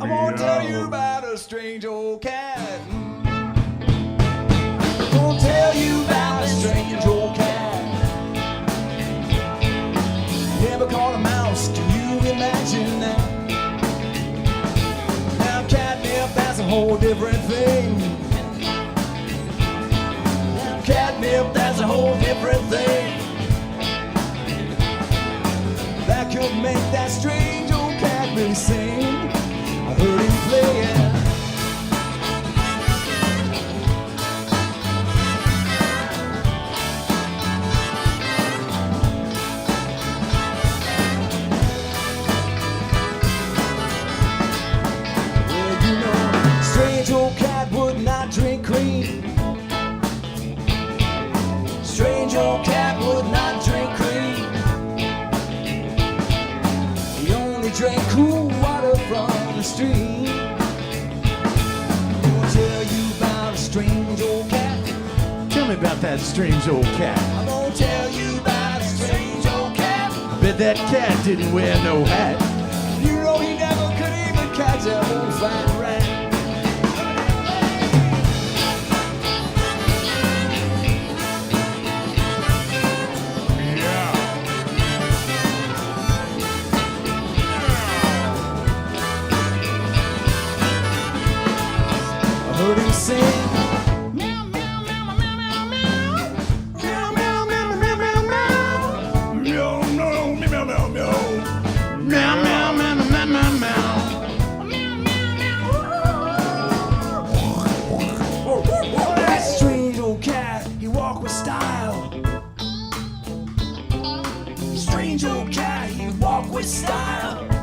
I'm gonna tell you about a strange old cat. I'm gonna tell you about a strange old cat. Never caught a mouse, can you imagine that? Now catnip, that's a whole different thing. Now catnip, that's a whole different thing. That could make that strange old cat really sing. I heard him playing. Well, you know, strange old cat would not drink cream. Strange old cat would not drink cream. He only drank cool water from the stream. I'll tell you about a strange old cat. Tell me about that strange old cat. I'm gonna tell you about a strange old cat. Bet that cat didn't wear no hat. You know he never could even catch a old fine rat. I heard him sing. Meow, meow, meow, meow, meow, meow. Meow, meow, meow, meow, meow, meow. Meow, meow, meow, meow, meow. Meow, meow, meow, meow, meow, meow. Oh, that strange old cat, he walked with style. Strange old cat, he walked with style.